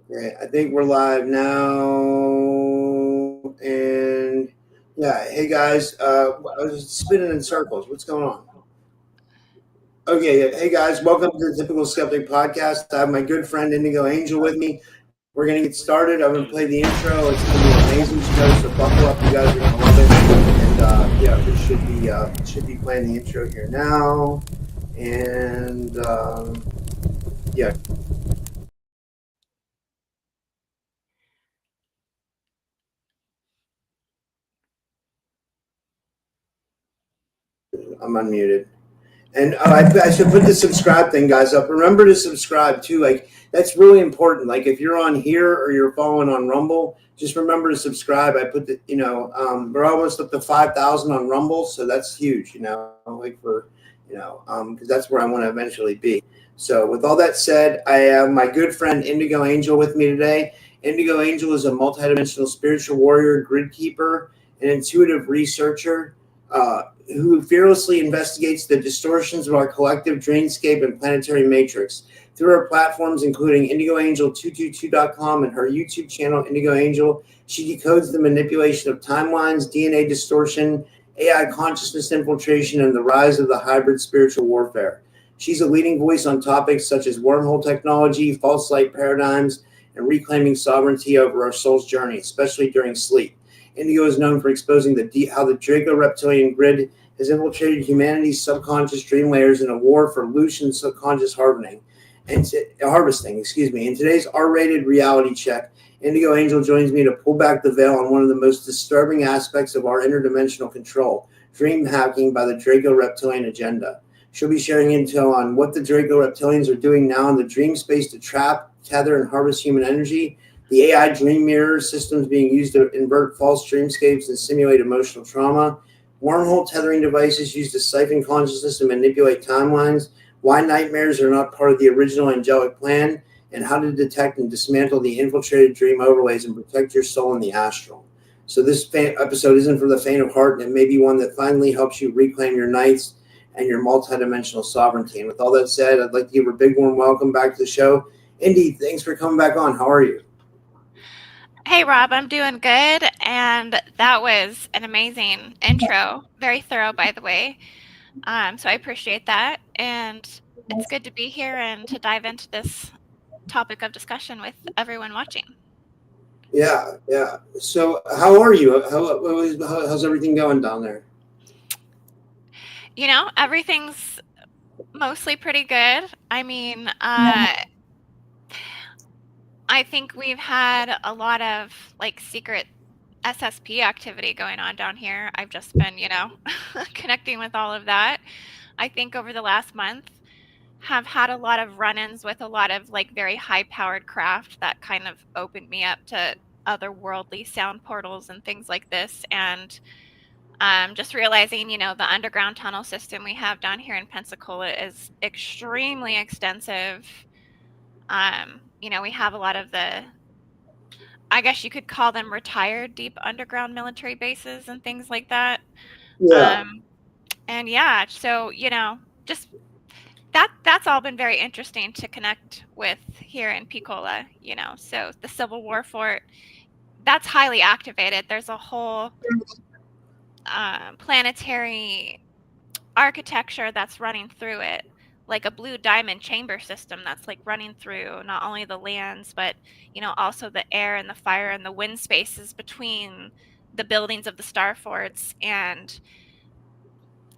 Okay, I think we're live now. And yeah, hey guys, I was spinning in circles. What's going on? Okay, yeah, hey guys, welcome to the Typical Skeptic podcast. I have my good friend Indigo Angel with me. We're gonna get started. I'm gonna play the intro. It's gonna be an amazing show, so buckle up. You guys are gonna love it. And yeah, we should be playing the intro here now. And yeah, I'm unmuted. And I should put the subscribe thing, guys, up. Remember to subscribe too. Like that's really important. Like if you're on here or you're following on Rumble, just remember to subscribe. I put we're almost up to 5,000 on Rumble, so that's huge. Like for because that's where I want to eventually be. So with all that said, I have my good friend Indigo Angel with me today. Indigo Angel is a multidimensional spiritual warrior, Gridkeeper, an intuitive researcher. Who fearlessly investigates the distortions of our collective dreamscape and planetary matrix. Through her platforms, including IndigoAngel222.com and her YouTube channel, Indigo Angel, she decodes the manipulation of timelines, DNA distortion, AI consciousness infiltration, and the rise of the hybrid spiritual warfare. She's a leading voice on topics such as wormhole technology, false light paradigms, and reclaiming sovereignty over our soul's journey, especially during sleep. Indigo is known for exposing how the Draco-Reptilian grid has infiltrated humanity's subconscious dream layers in a war for Loosh and subconscious harvesting. In today's R-rated reality check, Indigo Angel joins me to pull back the veil on one of the most disturbing aspects of our interdimensional control: dream hacking by the Draco-Reptilian agenda. She'll be sharing intel on what the Draco-Reptilians are doing now in the dream space to trap, tether, and harvest human energy, the AI dream mirror systems being used to invert false dreamscapes and simulate emotional trauma, wormhole tethering devices used to siphon consciousness and manipulate timelines, why nightmares are not part of the original angelic plan, and how to detect and dismantle the infiltrated dream overlays and protect your soul in the astral. So this episode isn't for the faint of heart, and it may be one that finally helps you reclaim your nights and your multidimensional sovereignty. And with all that said, I'd like to give a big warm welcome back to the show. Indy, thanks for coming back on. How are you? Hey Rob, I'm doing good, and that was an amazing intro. Very thorough, by the way. So I appreciate that, and it's good to be here and to dive into this topic of discussion with everyone watching. Yeah, yeah. So, how are you? How's everything going down there? Everything's mostly pretty good. I mean, I think we've had a lot of like secret SSP activity going on down here. I've just been, connecting with all of that. I think over the last month, have had a lot of run-ins with a lot of like very high-powered craft that kind of opened me up to otherworldly sound portals and things like this. And just realizing, the underground tunnel system we have down here in Pensacola is extremely extensive. We have a lot of I guess you could call them retired deep underground military bases and things like that. Yeah, Um, and yeah, so, just that's all been very interesting to connect with here in Picola, So the Civil War fort, that's highly activated. There's a whole planetary architecture that's running through it, like a blue diamond chamber system that's like running through not only the lands, but also the air and the fire and the wind spaces between the buildings of the star forts. And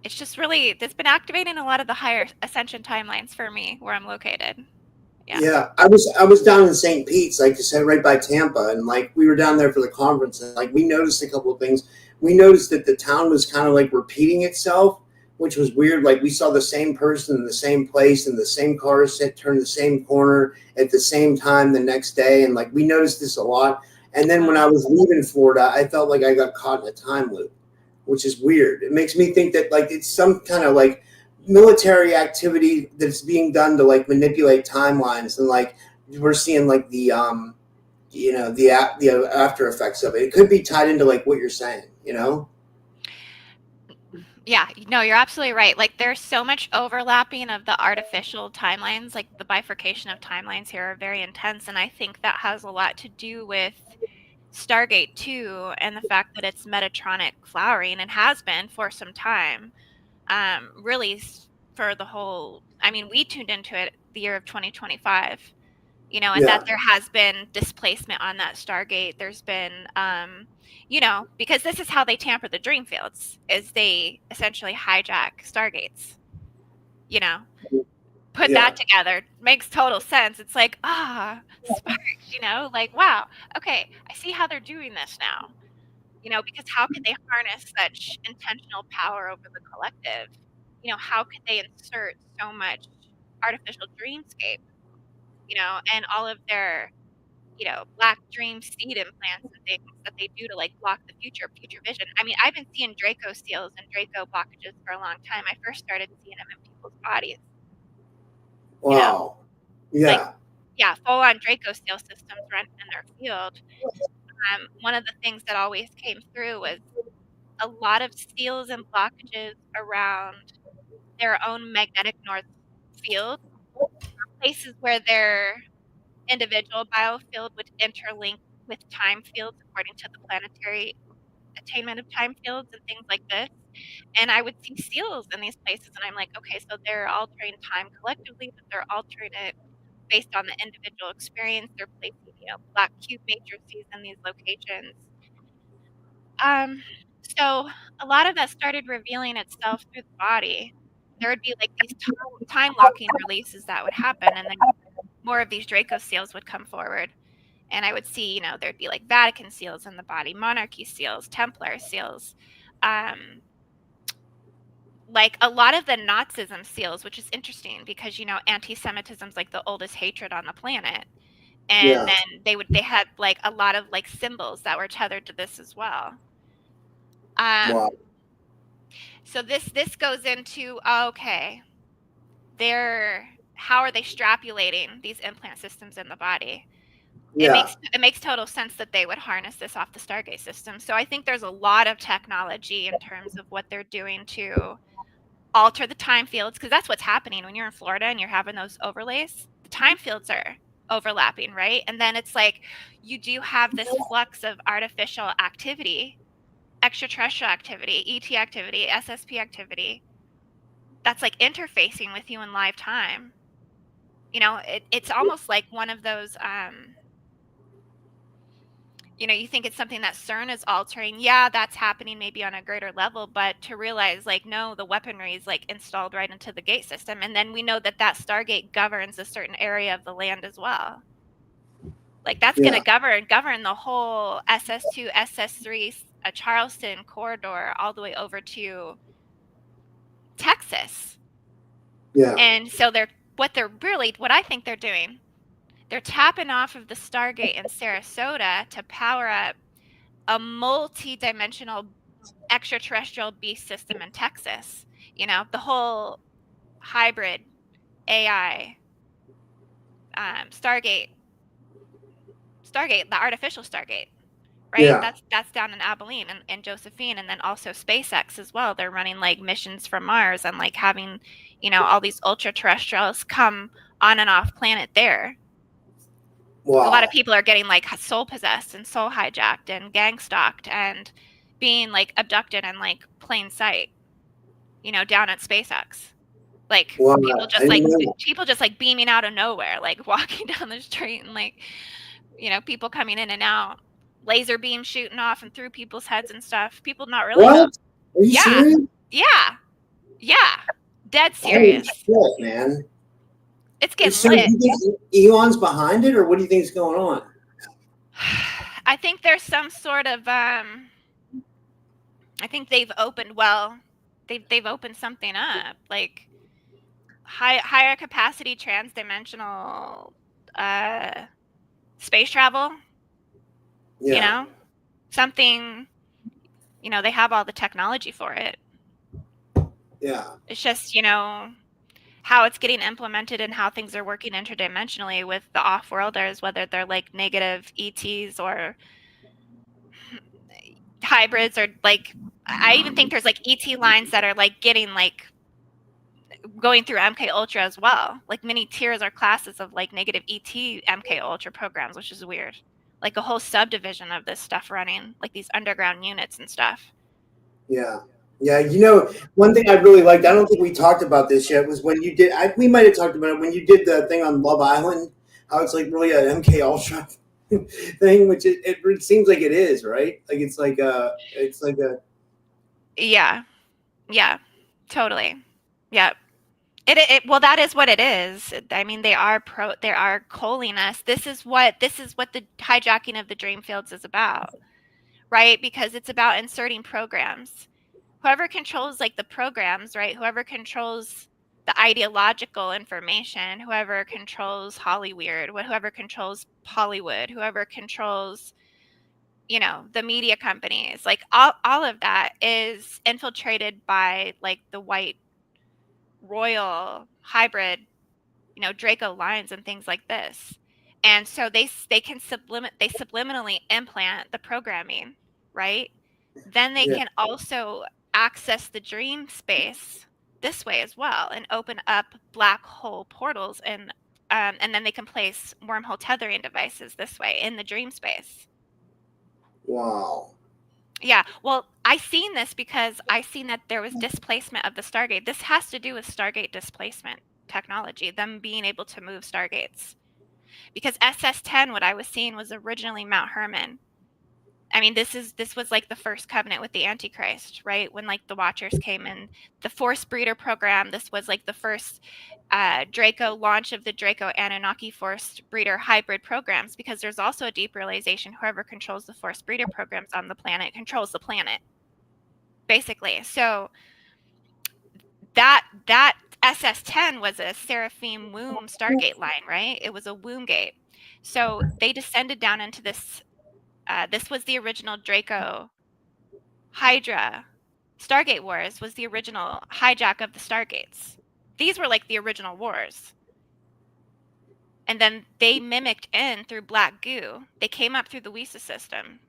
it's just really, it's been activating a lot of the higher ascension timelines for me where I'm located. Yeah. yeah. I was down in St. Pete's, like I said, right by Tampa, and like we were down there for the conference, and like we noticed a couple of things. We noticed that the town was kind of like repeating itself, which was weird. Like we saw the same person in the same place, and the same car turn the same corner at the same time the next day, and like we noticed this a lot. And then when I Wow. was leaving Florida, I felt like I got caught in a time loop, which is weird. It makes me think that like it's some kind of like military activity that's being done to like manipulate timelines, and like we're seeing like the after effects of it. It could be tied into like what you're saying. Yeah, no, you're absolutely right. Like there's so much overlapping of the artificial timelines, like the bifurcation of timelines here are very intense, and I think that has a lot to do with Stargate too, and the fact that it's Metatronic flowering and has been for some time. Really for the whole, I mean, we tuned into it the year of 2025, you know, and that Yeah, there has been displacement on that Stargate. There's been, you know, because this is how they tamper the dream fields, is they essentially hijack Stargates, you know, put that yeah, together makes total sense. It's like, sparks, you know, like, wow, okay, I see how they're doing this now, you know, because how could they harness such intentional power over the collective? You know, how could they insert so much artificial dreamscape, you know, and all of their, you know, black dream seed implants and things that they do to like block the future vision. I mean, I've been seeing Draco seals and Draco blockages for a long time. I first started seeing them in people's bodies, you know, wow, like, yeah, yeah, full on Draco seal systems run in their field. One of the things that always came through was a lot of seals and blockages around their own magnetic north field, places where their individual biofield would interlink with time fields according to the planetary attainment of time fields and things like this. And I would see seals in these places, and I'm like, okay, so they're altering time collectively, but they're altering it based on the individual experience. They're placing, you know, black cube matrices in these locations. Um, so a lot of that started revealing itself through the body. There would be like these time locking releases that would happen, and then more of these Draco seals would come forward. And I would see, you know, there'd be like Vatican seals in the body, monarchy seals, Templar seals, um, like a lot of the Nazism seals, which is interesting because, you know, anti-Semitism's like the oldest hatred on the planet. And yeah, then they had like a lot of like symbols that were tethered to this as well. wow, Um, so this goes into, okay, they're how are they strapulating these implant systems in the body? yeah, It makes total sense that they would harness this off the Stargate system. So I think there's a lot of technology in terms of what they're doing to alter the time fields, because that's what's happening when you're in Florida and you're having those overlays. The time fields are overlapping, right? And then it's like you do have this flux of artificial activity, extraterrestrial activity, ET activity, SSP activity that's like interfacing with you in live time. You know, it's almost like one of those you know, you think it's something that CERN is altering. Yeah, that's happening maybe on a greater level, but to realize, like, no, the weaponry is like installed right into the gate system. And then we know that that Stargate governs a certain area of the land as well. Like, that's going yeah, to govern the whole SS2, SS3, Charleston corridor all the way over to Texas. yeah, And so what I think they're doing, they're tapping off of the Stargate in Sarasota to power up a multi-dimensional extraterrestrial beast system in Texas. You know, the whole hybrid AI Stargate, the artificial Stargate, right? yeah, That's down in Abilene and Josephine, and then also SpaceX as well. They're running like missions from Mars and like having, you know, all these ultra terrestrials come on and off planet there. A lot of wow, people are getting like soul possessed and soul hijacked and gang stalked and being like abducted in like plain sight, you know, down at SpaceX. Like wow, I didn't know. people just like beaming out of nowhere, like walking down the street and like, you know, people coming in and out, laser beam shooting off and through people's heads and stuff. People not really know. What? Are you Yeah. serious? Yeah. Yeah. Dead Holy serious. shit, man! It's getting So, do lit. you think Elon's behind it, or what do you think is going on? I think there's some sort of I think they've opened they've opened something up. Like higher capacity transdimensional uh space travel, you Yeah, know? Something, you know, they have all the technology for it. yeah, It's just, you know, how it's getting implemented and how things are working interdimensionally with the off-worlders, whether they're like negative ETs or hybrids or like I even think there's like ET lines that are like getting like going through MK Ultra as well. Like many tiers or classes of like negative ET MK Ultra programs, which is weird. Like a whole subdivision of this stuff running, like these underground units and stuff. Yeah. Yeah, one thing I really liked, I don't think we talked about this yet, was when you did, we might have talked about it, when you did the thing on Love Island, how it's like really an MK Ultra thing, which it seems like it is, right? Like it's like a, Yeah. Yeah. Totally. Yeah. Well, that is what it is. I mean, they are calling us. This is what the hijacking of the dream fields is about, right? Because it's about inserting programs. Whoever controls like the programs, right? Whoever controls the ideological information, whoever controls Hollywood, whoever controls Hollywood, whoever controls, the media companies, like all of that is infiltrated by like the white royal hybrid, Draco lines and things like this. And so they can subliminally implant the programming, right? Then they yeah, can also access the dream space this way as well and open up black hole portals, and then they can place wormhole tethering devices this way in the dream space. wow. Yeah, well, I seen this because I seen that there was displacement of the Stargate. This has to do with Stargate displacement technology, them being able to move Stargates. Because SS-10, what I was seeing was originally Mount Herman. I mean, this was like the first covenant with the Antichrist, right? When like the Watchers came in, the Force Breeder program. This was like the first Draco launch of the Draco Anunnaki Force Breeder hybrid programs. Because there's also a deep realization: whoever controls the Force Breeder programs on the planet controls the planet, basically. So that SS-10 was a Seraphim womb Stargate line, right? It was a womb gate. So they descended down into this. This was the original Draco Hydra. Stargate Wars was the original hijack of the Stargates. These were like the original wars. And then they mimicked in through black goo. They came up through the WISA system,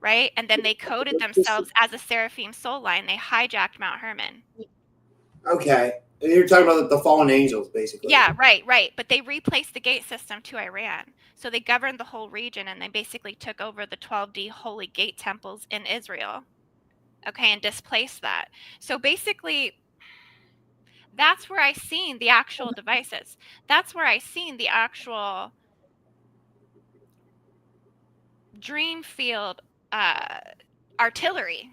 right? And then they coded themselves as a Seraphim soul line. They hijacked Mount Herman. Okay. And you're talking about the fallen angels, basically. Yeah, right. But they replaced the gate system to Iran. So they governed the whole region, and they basically took over the 12D holy gate temples in Israel. Okay, and displaced that. So basically, that's where I seen the actual devices. That's where I seen the actual dream field artillery,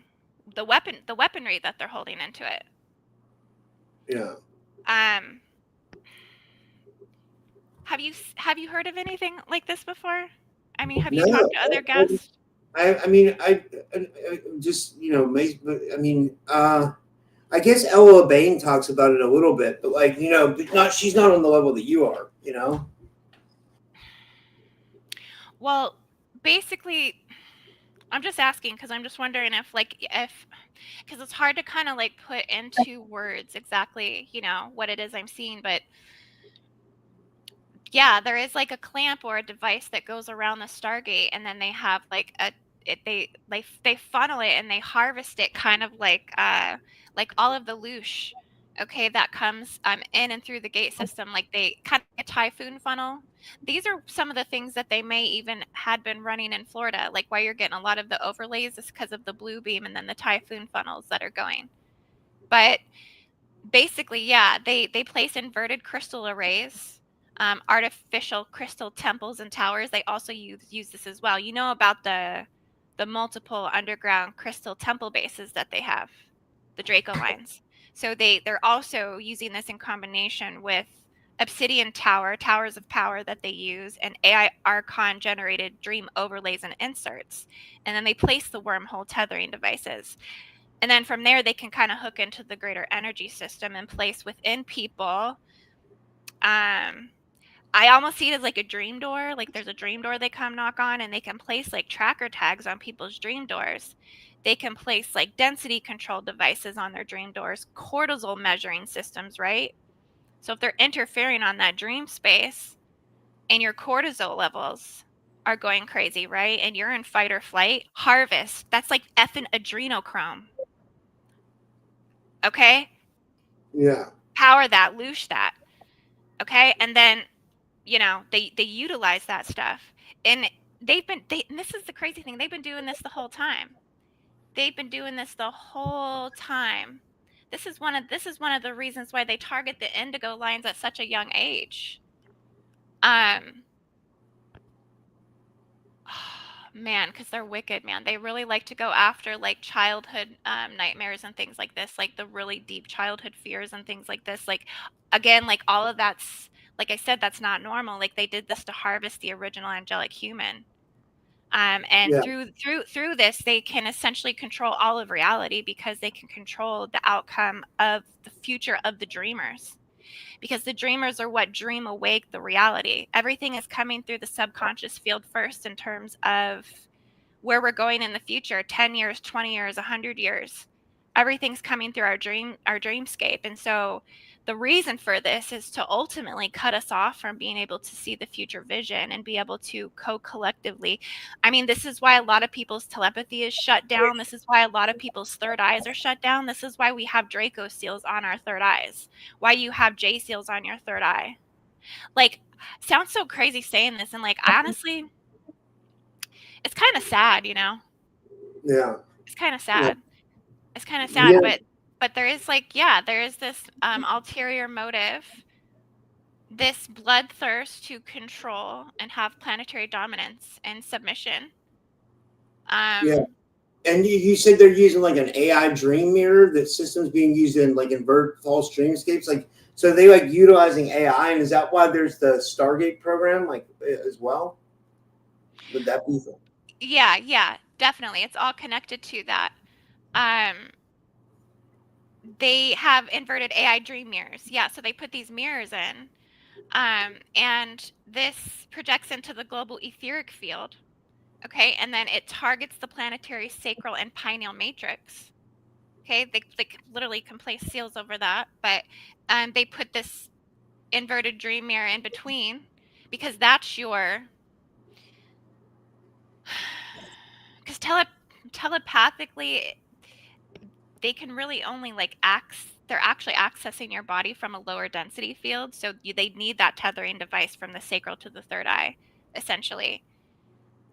the weaponry that they're holding into it. Yeah. Have you heard of anything like this before? I mean, have you No. talked to other guests? I mean, I just, I mean, I guess Ella Bain talks about it a little bit, but like, but not, she's not on the level that you are, Well, basically, I'm just asking because I'm just wondering if because it's hard to kind of like put into words exactly, what it is I'm seeing, but yeah, there is like a clamp or a device that goes around the Stargate, and then they have like they funnel it and they harvest it, kind of like all of the loosh, okay, that comes in and through the gate system, like they kind of a typhoon funnel. These are some of the things that they may even had been running in Florida, like why you're getting a lot of the overlays is because of the blue beam and then the typhoon funnels that are going. But basically, yeah, they place inverted crystal arrays, artificial crystal temples and towers. They also use this as well. You know about the multiple underground crystal temple bases that they have, the Draco lines. So they're also using this in combination with obsidian towers of power that they use, and AI Archon generated dream overlays and inserts. And then they place the wormhole tethering devices. And then from there, they can kind of hook into the greater energy system and place within people. I almost see it as like a dream door. Like there's a dream door they come knock on, and they can place like tracker tags on people's dream doors. They can place like density control devices on their dream doors, cortisol measuring systems, right? So if they're interfering on that dream space and your cortisol levels are going crazy, right? And you're in fight or flight, harvest. That's like effing adrenochrome. Okay? Yeah. Power that, loosh that. Okay? And then, they utilize that stuff. And and this is the crazy thing, they've been doing this the whole time. They've been doing this the whole time. This is one of the reasons why they target the indigo lines at such a young age. Um Man, because they're wicked, man. They really like to go after like childhood nightmares and things like this, like the really deep childhood fears and things like this. Like, again, like all of that's, like I said, that's not normal. Like they did this to harvest the original angelic human. And Yeah. through this, they can essentially control all of reality because they can control the outcome of the future of the dreamers. Because the dreamers are what dream awake the reality. Everything is coming through the subconscious field first in terms of where we're going in the future, 10 years, 20 years, 100 years. Everything's coming through our dreamscape. And so the reason for this is to ultimately cut us off from being able to see the future vision and be able to co-collectively. I mean, this is why a lot of people's telepathy is shut down. This is why a lot of people's third eyes are shut down. This is why we have Draco seals on our third eyes. Why you have J seals on your third eye. Like, sounds so crazy saying this, and like honestly, it's kind of sad, Yeah. It's kind of Yeah. sad. It's kind of sad, Yeah. but there is like, yeah, there is this ulterior motive, this bloodthirst to control and have planetary dominance and submission. Yeah. Um And you said they're using like an AI dream mirror that system's being used in like invert false dreamscapes. Like, so they like utilizing AI, and is that why there's the Stargate program like as well? Would that be? yeah, definitely. It's all connected to that. Um they have inverted AI dream mirrors. Yeah, so they put these mirrors in. And this projects into the global etheric field. Okay, and then it targets the planetary sacral and pineal matrix. Okay, they literally can place seals over that, but they put this inverted dream mirror in between because that's your, because telepathically they can really only like they're actually accessing your body from a lower density field, so they need that tethering device from the sacral to the third eye, essentially.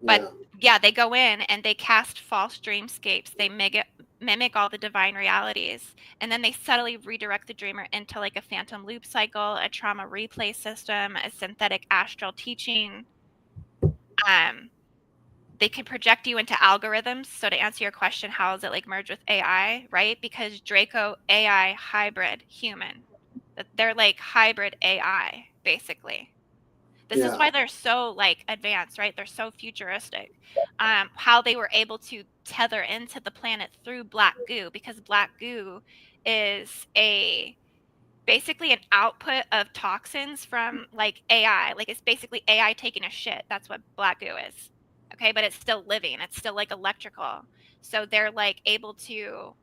But Yeah. yeah, they go in and they cast false dreamscapes. They mimic all the divine realities. And then they subtly redirect the dreamer into like a phantom loop cycle, a trauma replay system, a synthetic astral teaching. Um, they can project you into algorithms. So to answer your question, how is it like merge with AI, right? Because Draco AI hybrid human. They're like hybrid AI, basically. This is Yeah. why they're so like advanced, right? They're so futuristic. How they were able to tether into the planet through black goo, because black goo is basically an output of toxins from like AI. Like it's basically AI taking a shit. That's what black goo is. Okay, but it's still living. It's still like electrical. So they're like able to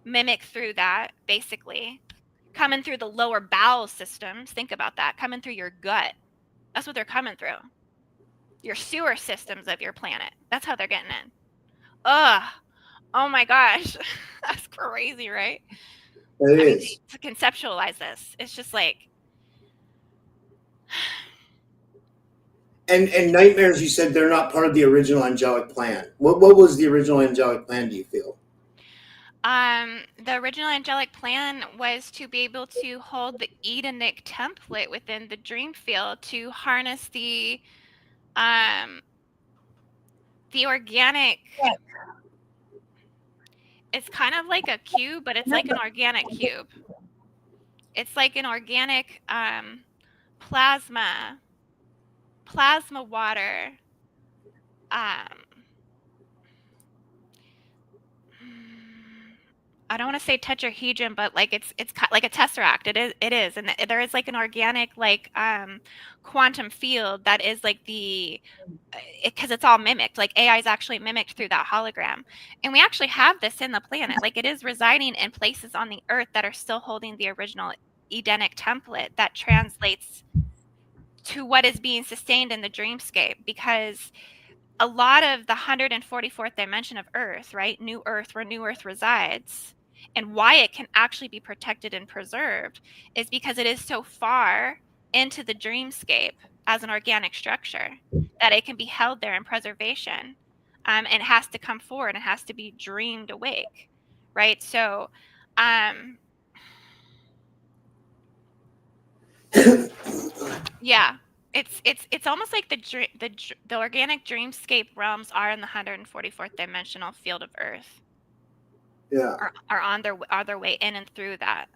mimic through that, basically coming through the lower bowel systems. Think about that, coming through your gut. That's what they're coming through. Your sewer systems of your planet. That's how they're getting in. Ugh. Oh my gosh. That's crazy, right? It I mean, is. to conceptualize this, it's just like, And nightmares, you said they're not part of the original angelic plan. What was the original angelic plan, do you feel? the original angelic plan was to be able to hold the Edenic template within the dream field to harness um the organic. It's kind of like a cube, but it's like an organic cube. It's like an organic plasma water. um I don't want to say tetrahedron, but like it's like a tesseract. It is, and there is like an organic like quantum field that is like the, because it's all mimicked. Like AI is actually mimicked through that hologram, and we actually have this in the planet. Like it is residing in places on the Earth that are still holding the original Edenic template that translates to what is being sustained in the dreamscape, because a lot of the 144th dimension of Earth, right? New Earth, where New Earth resides, And why it can actually be protected and preserved is because it is so far into the dreamscape as an organic structure that it can be held there in preservation. And it has to come forward and has to be dreamed awake, right? So, yeah, it's almost like the organic dreamscape realms are in the 144th dimensional field of Earth, Yeah. are on their way in and through that,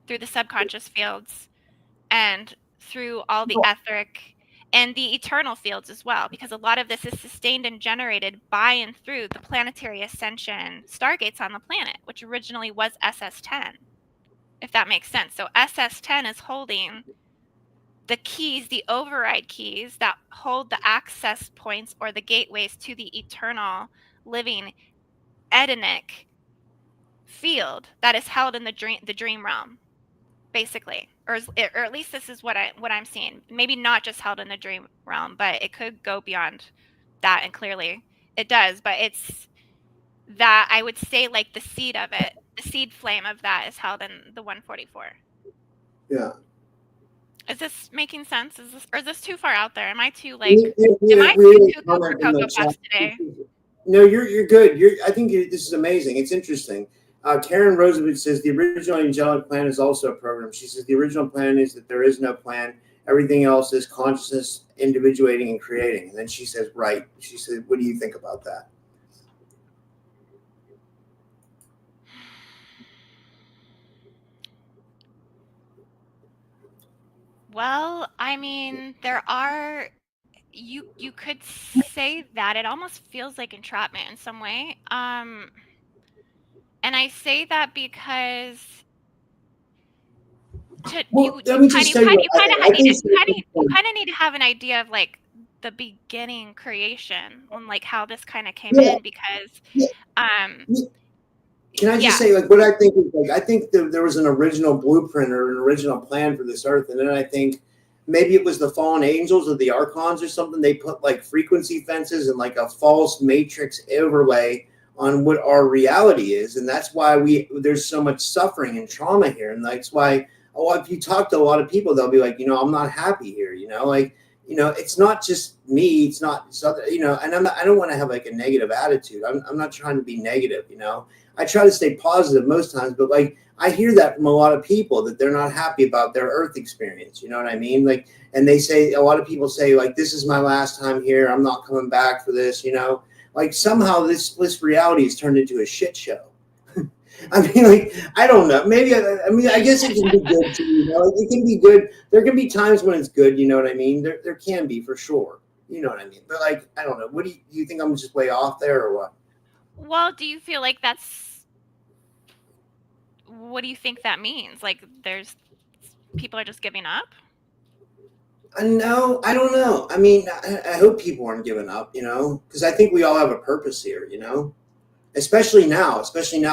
through the subconscious fields and through all the etheric and the eternal fields as well, because a lot of this is sustained and generated by and through the planetary ascension stargates on the planet, which originally was SS10, if that makes sense. So SS10 is holding the keys, the override keys that hold the access points or the gateways to the eternal living Edenic field that is held in the dream realm, basically, or at least this is what I'm seeing. Maybe not just held in the dream realm, but it could go beyond that, and clearly it does. But it's that I would say like the seed of it, the seed flame of that is held in the 144. Yeah. Is this making sense? Is this too far out there? Am I too like? We Am I really too cool for comment in Cocoa the chat. Puffs today? No, you're good. I think this is amazing. It's interesting. Karen Roosevelt says the original angelic plan is also a program. She says the original plan is that there is no plan. Everything else is consciousness individuating and creating. And then she says, right. She said, what do you think about that? Well, I mean, there are you could say that it almost feels like entrapment in some way. And I say that because Well, let me just tell you what I think. you kind of need to have an idea of like the beginning creation and like how this kind of came in, because can I just say, like, what I think is, like, I think there was an original blueprint or an original plan for this earth, and then I think maybe it was the fallen angels or the archons or something. They put like frequency fences and like a false matrix overlay on what our reality is, and that's why there's so much suffering and trauma here, and that's why. Oh, if you talk to a lot of people, they'll be like, I'm not happy here. Like, it's not just me. It's other, and I don't want to have like a negative attitude. I'm not trying to be negative. I try to stay positive most times, but like I hear that from a lot of people that they're not happy about their Earth experience. You know what I mean? Like, and a lot of people say like, this is my last time here. I'm not coming back for this. Like somehow this reality has turned into a shit show. I mean, like, I don't know. Maybe, I guess it can be good too, Like, it can be good. There can be times when it's good, you know what I mean? There can be, for sure. You know what I mean? But, like, I don't know. What do you think I'm just way off there or what? Well, do you feel like what do you think that means? Like, people are just giving up? No, I don't know. I mean, I hope people aren't giving up, because I think we all have a purpose here, especially now,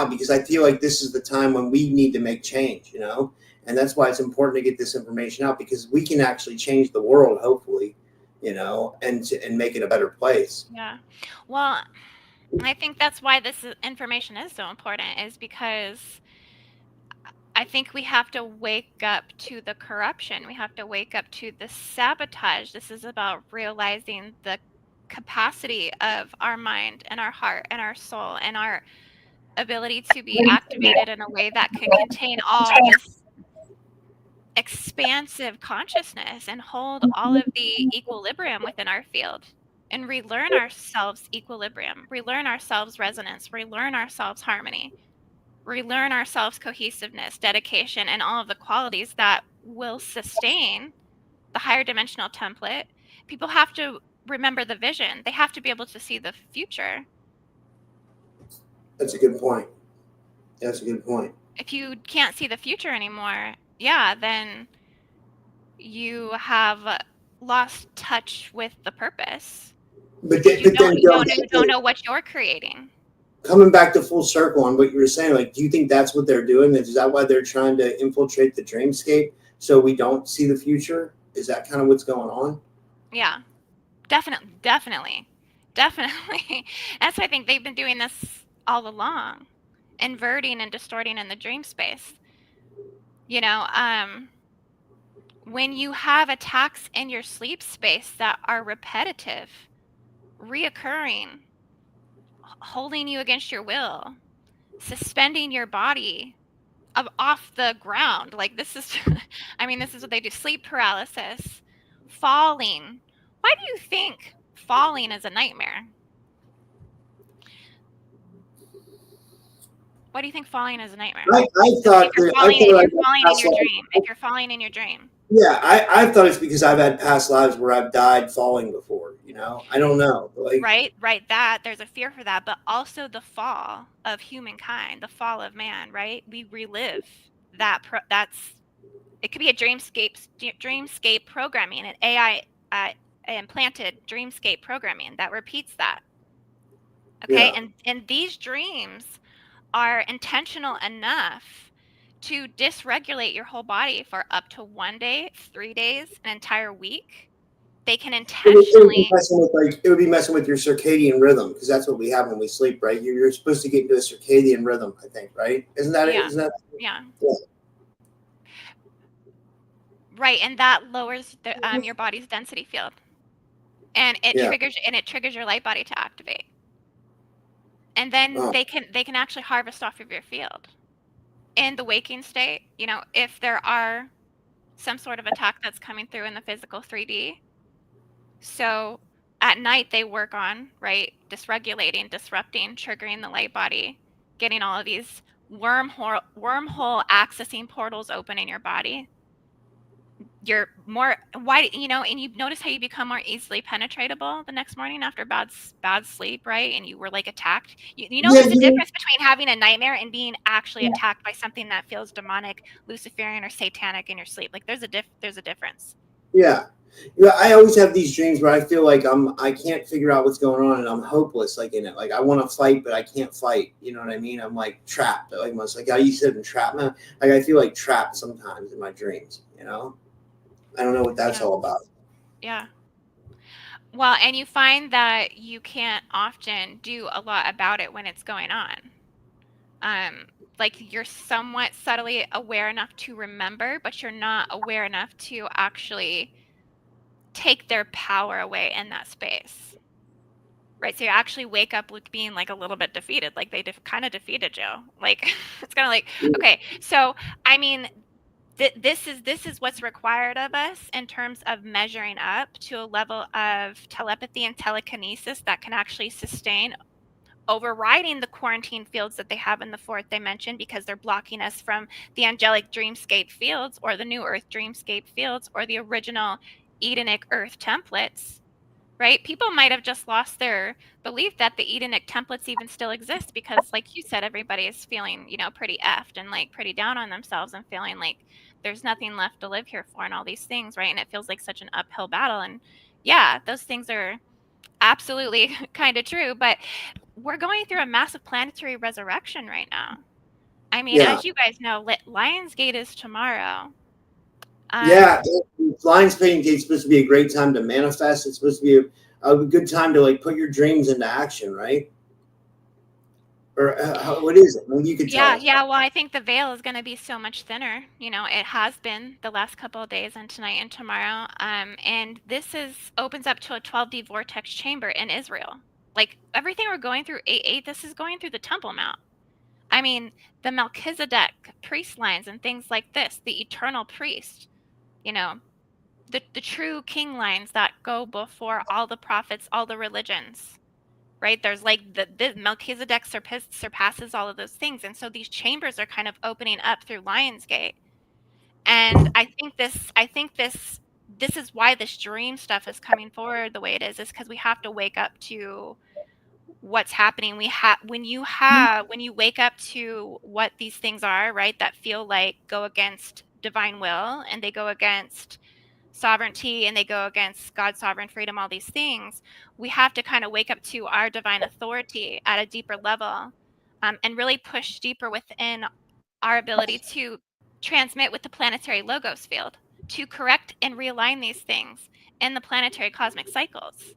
because I feel like this is the time when we need to make change, and that's why it's important to get this information out, because we can actually change the world, hopefully, and make it a better place. Yeah. Well, I think that's why this information is so important, is because I think we have to wake up to the corruption. We have to wake up to the sabotage. This is about realizing the capacity of our mind and our heart and our soul and our ability to be activated in a way that can contain all this expansive consciousness and hold all of the equilibrium within our field, and relearn ourselves equilibrium, relearn ourselves resonance, relearn ourselves harmony, relearn ourselves cohesiveness, dedication, and all of the qualities that will sustain the higher dimensional template. People have to remember the vision. They have to be able to see the future. That's a good point. That's a good point. If you can't see the future anymore, then you have lost touch with the purpose. But you don't know what you're creating. Coming back to full circle on what you were saying, like, do you think that's what they're doing? Is that why they're trying to infiltrate the dreamscape so we don't see the future? Is that kind of what's going on? Yeah, definitely. That's why I think they've been doing this all along. inverting and distorting in the dream space. When you have attacks in your sleep space that are repetitive, reoccurring, holding you against your will, suspending your body off the ground, like this is this is what they do. Sleep paralysis, falling. Why do you think falling is a nightmare? Why do you think falling is a nightmare? I thought If you're that falling, I if thought you're falling in your dream, if you're falling in your dream. Yeah, I thought it's because I've had past lives where I've died falling before. I don't know. Right, there's a fear for that, but also the fall of humankind, the fall of man, right? We relive that. It could be a dreamscape programming, an AI implanted dreamscape programming that repeats that. Okay, Yeah. and these dreams are intentional enough to dysregulate your whole body for up to 1 day, 3 days, an entire week. They can intentionally. It would be messing with your circadian rhythm, because that's what we have when we sleep, right? You're supposed to get into a circadian rhythm, I think, right? Isn't that it? Yeah. Isn't that? Yeah. Right, and that lowers your body's density field, and it triggers your light body to activate, and then Oh, they can actually harvest off of your field in the waking state. If there are some sort of attack that's coming through in the physical 3D. So at night they work on, right, dysregulating, disrupting, triggering the light body, getting all of these wormhole accessing portals open in your body. You're more and you notice how you become more easily penetratable the next morning after bad sleep, right? And you were like attacked. There's a difference between having a nightmare and being actually attacked by something that feels demonic, Luciferian, or satanic in your sleep. Like there's a difference. Yeah. I always have these dreams where I feel like I can't figure out what's going on, and I'm hopeless, like in it. Like I want to fight, but I can't fight. You know what I mean? I'm like trapped. Like almost like how you said entrapment. Like I feel like trapped sometimes in my dreams. I don't know what that's all about. Yeah. Well, and you find that you can't often do a lot about it when it's going on. Like you're somewhat subtly aware enough to remember, but you're not aware enough to actually take their power away in that space. Right, so you actually wake up being like a little bit defeated, like they kind of defeated you. Like it's kind of like, okay, so this is what's required of us in terms of measuring up to a level of telepathy and telekinesis that can actually sustain overriding the quarantine fields that they have in the fourth dimension, because they're blocking us from the angelic dreamscape fields or the new earth dreamscape fields or the original Edenic earth templates. Right? People might have just lost their belief that the Edenic templates even still exist because, like you said, everybody is feeling, pretty effed and like pretty down on themselves and feeling like there's nothing left to live here for and all these things, right? And it feels like such an uphill battle. And yeah, those things are absolutely kind of true, but we're going through a massive planetary resurrection right now. As you guys know, Lionsgate is tomorrow. Lionsgate is supposed to be a great time to manifest. It's supposed to be a good time to like put your dreams into action, right? Or what is it? Well, you could tell. Yeah. Well, I think the veil is going to be so much thinner. It has been the last couple of days and tonight and tomorrow. And this opens up to a 12D vortex chamber in Israel. Like everything we're going through 8-8, this is going through the Temple Mount. The Melchizedek priest lines and things like this, the eternal priest, the true king lines that go before all the prophets, all the religions. Right, there's like the Melchizedek surpasses all of those things, and so these chambers are kind of opening up through Lionsgate, and I think this is why this dream stuff is coming forward the way it is because we have to wake up to what's happening. When you wake up to what these things are, right, that feel like go against divine will and they go against sovereignty and they go against God's sovereign freedom, all these things, we have to kind of wake up to our divine authority at a deeper level, and really push deeper within our ability to transmit with the planetary logos field to correct and realign these things in the planetary cosmic cycles.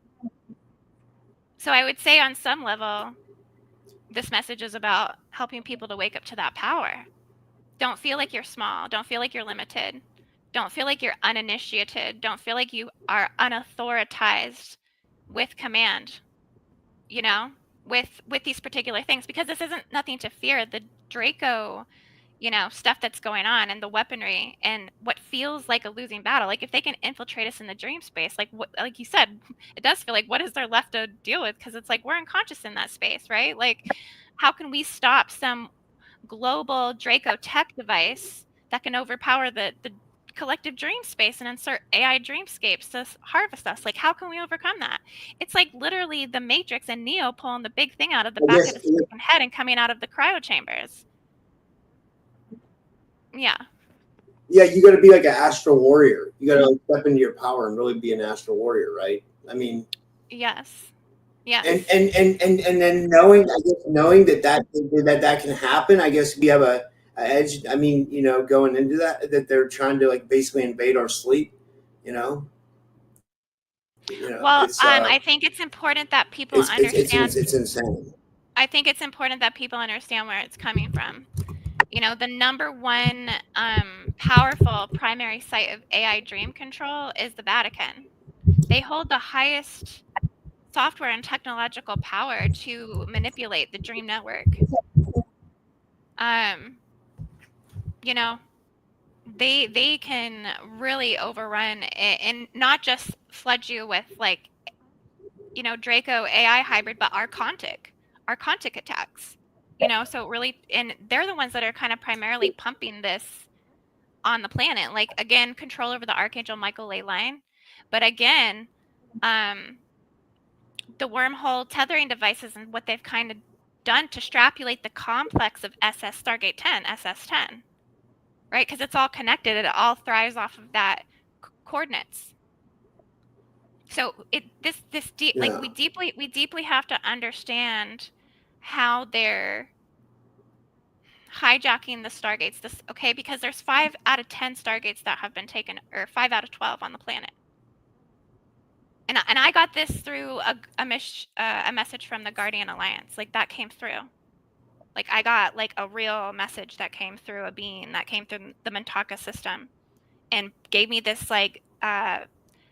So I would say on some level, this message is about helping people to wake up to that power. Don't feel like you're small. Don't feel like you're limited. Don't feel like you're uninitiated. Don't feel like you are unauthoritated with command, you know, with these particular things, because this isn't nothing to fear. The Draco, you know, stuff that's going on and the weaponry and what feels like a losing battle. Like if they can infiltrate us in the dream space, like what, like you said, it does feel like what is there left to deal with? Because it's like we're unconscious in that space, right? Like how can we stop some global Draco tech device that can overpower the collective dream space and insert AI dreamscapes to harvest us? Like, how can we overcome that? It's like literally the Matrix and Neo pulling the big thing out of the I back guess of his freaking head and coming out of the cryo chambers. Yeah. yeah, you got to be like an astral warrior. You got to like step into your power and really be an astral warrior, right? I mean, Yes. Yes. and then knowing, I guess, knowing that can happen. I guess we have a edge. I mean, you know, going into that they're trying to like basically invade our sleep. You know, Well, it's I think it's important that people understand. it's insane. I think it's important that people understand where it's coming from. You know, the number one powerful primary site of AI dream control is the Vatican. They hold the highest software and technological power to manipulate the dream network. You know, they can really overrun it and not just flood you with like, you know, Draco AI hybrid, but archontic attacks. You know, so really, and they're the ones that are kind of primarily pumping this on the planet. Like again, control over the Archangel Michael ley line, but again, the wormhole tethering devices and what they've kind of done to strapulate the complex of SS Stargate 10, SS10, right? Because it's all connected. It all thrives off of that coordinates. So like we deeply have to understand how they're hijacking the stargates. Okay, because there's 5 out of 10 stargates that have been taken, or 5 out of 12 on the planet. And I got this through a message from the Guardian Alliance. Like that came through. Like I got like a real message that came through a being that came through the Mintaka system, and gave me this like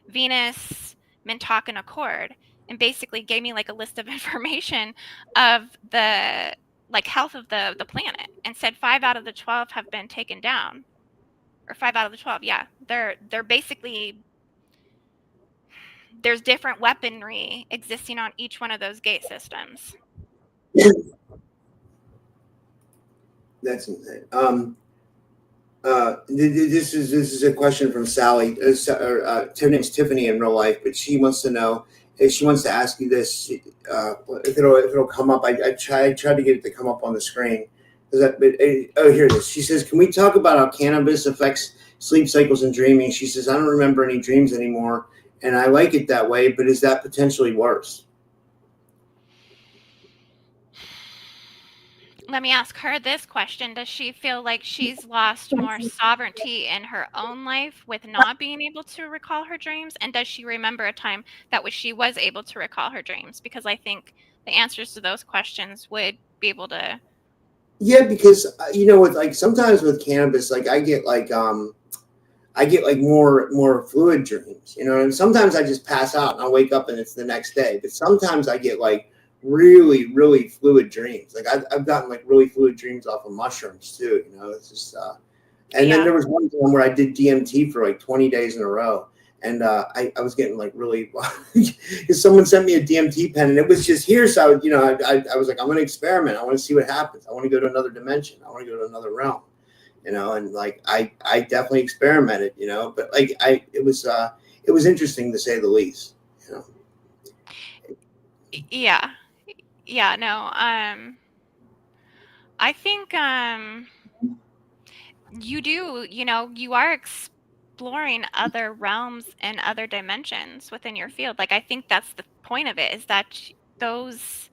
Venus Mintakan Accord, and basically gave me like a list of information of the like health of the planet, and said 5 out of the 12 have been taken down, or 5 out of the 12. Yeah, they're basically, there's different weaponry existing on each one of those gate systems. That's insane. This is a question from Sally. Her name's Tiffany in real life, but she wants to know. She wants to ask you this. If it'll come up. I tried to get it to come up on the screen. Oh, here it is. She says, "Can we talk about how cannabis affects sleep cycles and dreaming?" She says, "I don't remember any dreams anymore, and I like it that way. But is that potentially worse?" Let me ask her this question. Does she feel like she's lost more sovereignty in her own life with not being able to recall her dreams? And does she remember a time that she was able to recall her dreams? Because I think the answers to those questions would be able to. Yeah, because you know, with like sometimes with cannabis, like I get like more fluid dreams, you know, and sometimes I just pass out and I wake up and it's the next day. But sometimes I get like really fluid dreams. Like I've gotten like really fluid dreams off of mushrooms too, you know. It's just and then there was one time where I did DMT for like 20 days in a row. And I was getting like really, because someone sent me a DMT pen and it was just here. So, you know, I was like, I'm going to experiment. I want to see what happens. I want to go to another dimension. I want to go to another realm, you know, and like, I definitely experimented, you know, but like it was interesting to say the least, you know? Yeah. Yeah. No. I think you do, you know, you are exploring other realms and other dimensions within your field. Like I think that's the point of it, is that those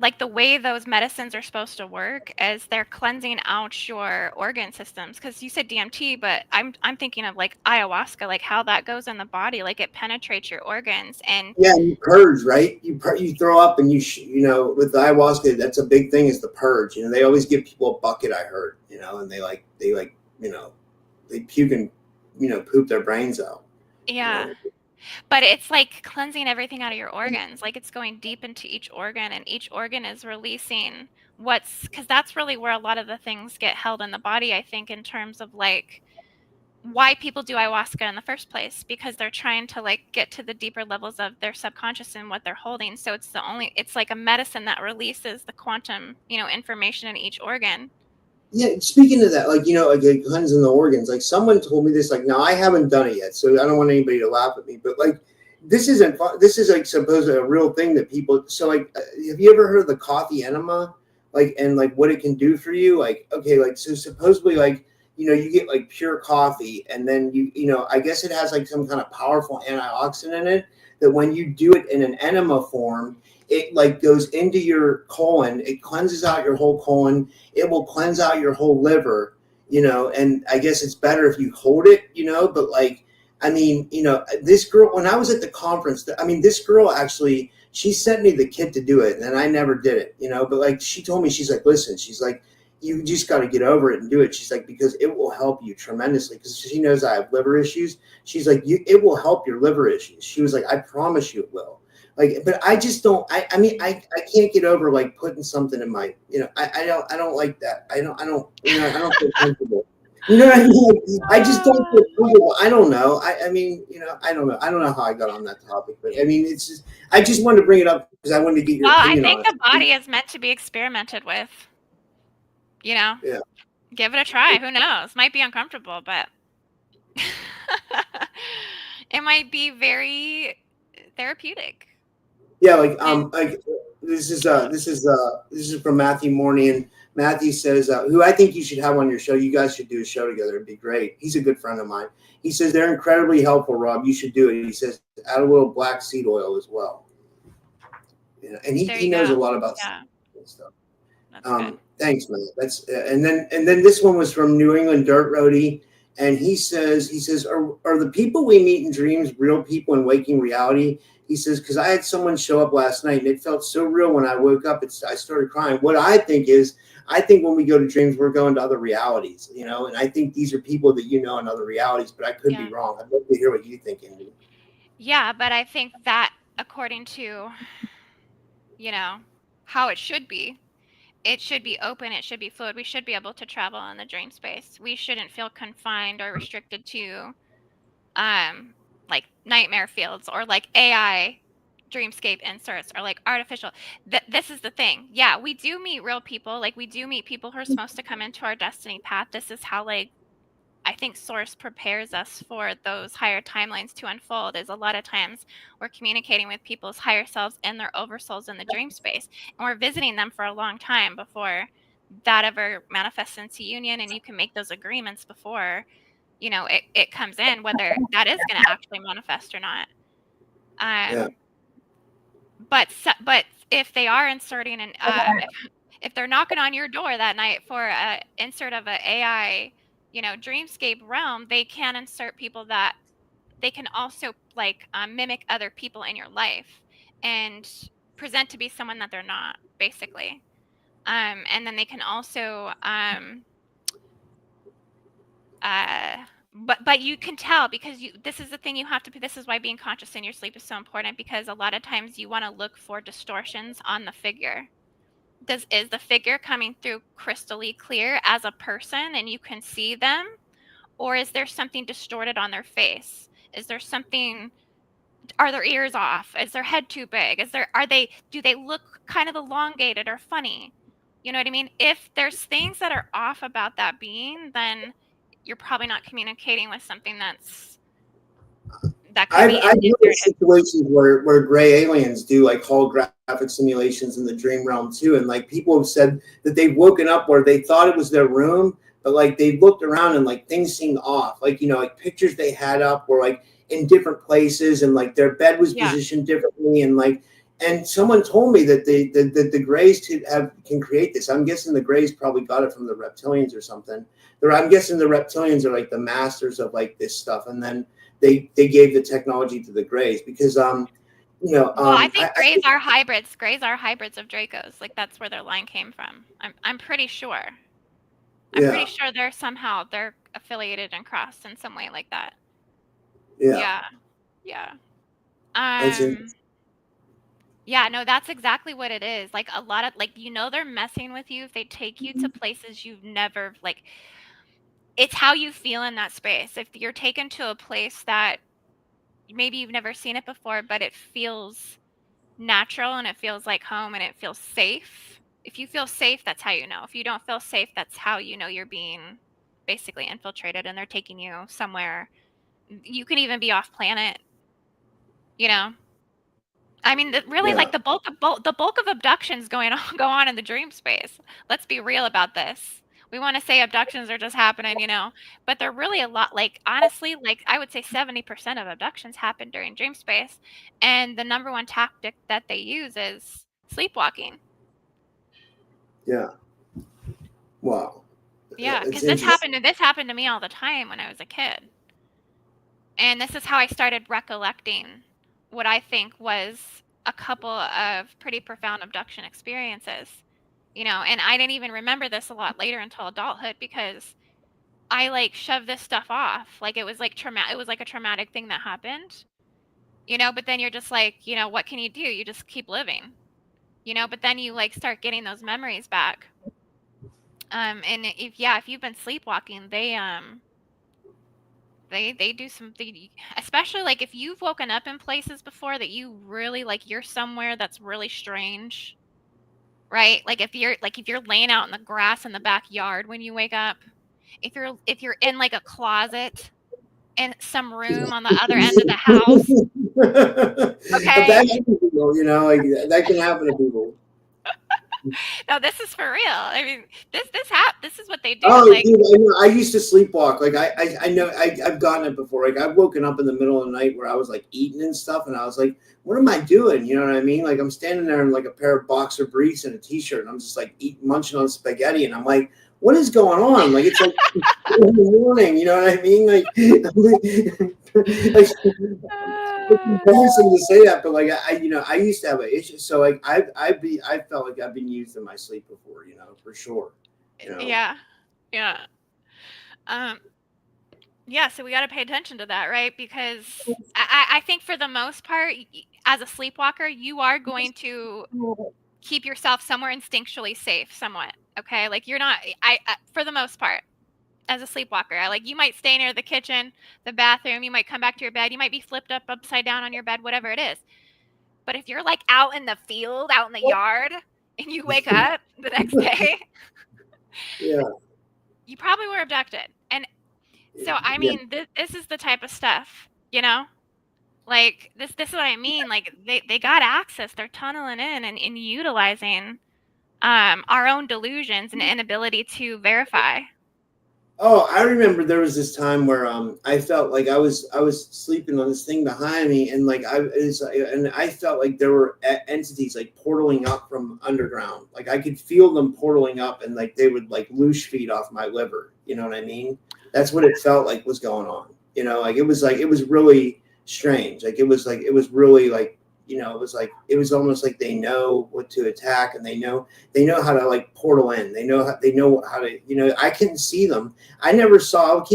like the way those medicines are supposed to work is they're cleansing out your organ systems. Because you said DMT, but I'm thinking of like ayahuasca, like how that goes in the body, like it penetrates your organs. And Yeah, and you purge, right? You throw up, and you know, with the ayahuasca, that's a big thing, is the purge. You know, they always give people a bucket, I heard, you know, and they you know, they puke and, you know, poop their brains out. yeah, You know? but it's like cleansing everything out of your organs. Like it's going deep into each organ, and each organ is releasing because that's really where a lot of the things get held in the body, I think, in terms of like why people do ayahuasca in the first place, because they're trying to like get to the deeper levels of their subconscious and what they're holding. So it's like a medicine that releases the quantum, you know, information in each organ. Yeah, speaking of that, like, you know, like cleansing the organs, like someone told me this, like, now I haven't done it yet, so I don't want anybody to laugh at me, but like, this isn't fun. This is like supposedly a real thing that people, so like, have you ever heard of the coffee enema? Like, and like what it can do for you? Like, okay, like, so supposedly, like, you know, you get like pure coffee, and then you know, I guess it has like some kind of powerful antioxidant in it, that when you do it in an enema form, it like goes into your colon, it cleanses out your whole colon, it will cleanse out your whole liver, you know, and I guess it's better if you hold it, you know, but like, I mean, you know, this girl, when I was at the conference, I mean, this girl actually, she sent me the kit to do it, and I never did it, you know, but like, she told me, she's like, listen, she's like, you just got to get over it and do it. She's like, because it will help you tremendously, because she knows I have liver issues. She's like, it will help your liver issues. She was like, I promise you it will. Like, but I just don't, I mean, I can't get over like putting something in my, you know, I don't like that. I don't, you know, I don't feel comfortable. You know what I mean? I just don't feel comfortable. I don't know. I mean, you know, I don't know. I don't know how I got on that topic, but I mean, it's just, I just wanted to bring it up because I wanted to get your Well, I opinion on think it. the body is meant to be experimented with, you know. Yeah. Give it a try. Who knows? Might be uncomfortable, but it might be very therapeutic. Yeah, like this is from Matthew Morney, and Matthew says, who I think you should have on your show. You guys should do a show together. It'd be great. He's a good friend of mine. He says they're incredibly helpful, Rob. You should do it. He says add a little black seed oil as well. You know, and he knows a lot about stuff. That's good. Thanks, man. That's and then this one was from New England Dirt Roadie, and he says are the people we meet in dreams real people in waking reality? He says, because I had someone show up last night and it felt so real when I woke up. I started crying. What I think when we go to dreams, we're going to other realities, you know, and I think these are people that you know in other realities, but I could be wrong. I'd love to hear what you think, Indy. Yeah, but I think that according to, you know, how it should be open, it should be fluid. We should be able to travel in the dream space. We shouldn't feel confined or restricted to like nightmare fields or like AI dreamscape inserts or like artificial. This is the thing. Yeah, we do meet real people. Like we do meet people who are supposed to come into our destiny path. This is how like I think Source prepares us for those higher timelines to unfold. Is a lot of times we're communicating with people's higher selves and their oversouls in the dream space, and we're visiting them for a long time before that ever manifests into union. And you can make those agreements before, you know, it comes in, whether that is going to actually manifest or not. But if they are inserting an if they're knocking on your door that night for a insert of an AI, you know, dreamscape realm, they can insert people that they can also like mimic other people in your life and present to be someone that they're not, basically. And then they can also but you can tell, because this is the thing you have to, this is why being conscious in your sleep is so important, because a lot of times you want to look for distortions on the figure. Is the figure coming through crystally clear as a person and you can see them, or is there something distorted on their face? Is there something, are their ears off? Is their head too big? Do they look kind of elongated or funny? You know what I mean? If there's things that are off about that being, then you're probably not communicating with something that could be. I've looked at situations where gray aliens do like holographic simulations in the dream realm too, and like people have said that they've woken up where they thought it was their room, but like they looked around and like things seemed off, like, you know, like pictures they had up were like in different places, and like their bed was positioned differently, and like, And someone told me that the Greys can create this. I'm guessing the Greys probably got it from the Reptilians or something. I'm guessing the Reptilians are like the masters of like this stuff, and then they gave the technology to the Greys because well, I think Greys are hybrids. Greys are hybrids of Dracos. Like that's where their line came from. I'm pretty sure. I'm pretty sure they're affiliated and crossed in some way like that. Yeah. Yeah. That's Yeah, no, that's exactly what it is. Like a lot of like they're messing with you if they take you to places you've never like it's how you feel in that space. If you're taken to a place that maybe you've never seen it before, but it feels natural and it feels like home and it feels safe. If you feel safe, that's how you know. If you don't feel safe, that's how you know you're being basically infiltrated and they're taking you somewhere. You can even be off planet, you know. I mean, really, like the bulk of abductions go on in the dream space. Let's be real about this. We want to say abductions are just happening, but they're really a lot. Like honestly, like I would say 70% of abductions happen during dream space, and the number one tactic that they use is sleepwalking. Yeah. Wow. Yeah, because this happened to me all the time when I was a kid, and this is how I started recollecting what I think was a couple of pretty profound abduction experiences, and I didn't even remember this a lot later until adulthood because I like shoved this stuff off. Like it was like it was like a traumatic thing that happened, but then you're just like, what can you do? You just keep living, but then you like start getting those memories back. And if you've been sleepwalking, they do something, especially like if you've woken up in places before that you really like you're somewhere that's really strange, right? Like if you're laying out in the grass in the backyard when you wake up, if you're in like a closet in some room on the other end of the house, okay? People, like that can happen to people. No, this is for real. I mean, this is what they do. Oh, like, dude, I used to sleepwalk. Like I know I've gotten it before. Like I've woken up in the middle of the night where I was like eating and stuff, and I was like, "What am I doing?" You know what I mean? Like I'm standing there in like a pair of boxer briefs and a t-shirt, and I'm just like munching on spaghetti, and I'm like, "What is going on?" Like it's like in the morning. You know what I mean? Like, it's embarrassing to say that, but like I used to have an issue. So like I felt like I've been used in my sleep before. For sure. Yeah. Yeah, so we got to pay attention to that, right? Because I think for the most part, as a sleepwalker, you are going to keep yourself somewhere instinctually safe, somewhat. Okay, like you're not. For the most part, as a sleepwalker, like you might stay near the kitchen, the bathroom. You might come back to your bed. You might be flipped up upside down on your bed, whatever it is. But if you're like out in the field, out in the yard, and you wake up the next day, Yeah. you probably were abducted. And so, I mean, this is the type of stuff, like this is what I mean. Like they got access, they're tunneling in and utilizing our own delusions and inability to verify. Oh, I remember there was this time where I felt like I was sleeping on this thing behind me, and like I felt like there were entities like portaling up from underground. Like I could feel them portaling up, and like they would like loosh feed off my liver. You know what I mean? That's what it felt like was going on. Like it was really strange. Like it was really like it was almost like they know what to attack, and they know how to like portal in. They know how to I can see them. I've never saw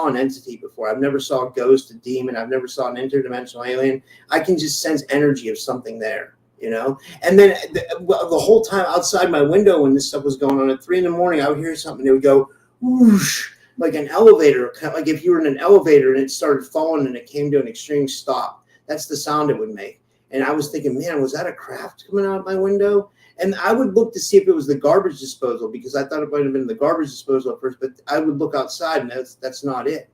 an entity before. I've never saw a ghost, a demon. I've never saw an interdimensional alien. I can just sense energy of something there, And then the whole time outside my window when this stuff was going on at 3 a.m, I would hear something. It would go whoosh, like an elevator, like if you were in an elevator and it started falling and it came to an extreme stop. That's the sound it would make. And I was thinking, man, was that a craft coming out of my window? And I would look to see if it was the garbage disposal because I thought it might have been the garbage disposal at first, but I would look outside and that's not it.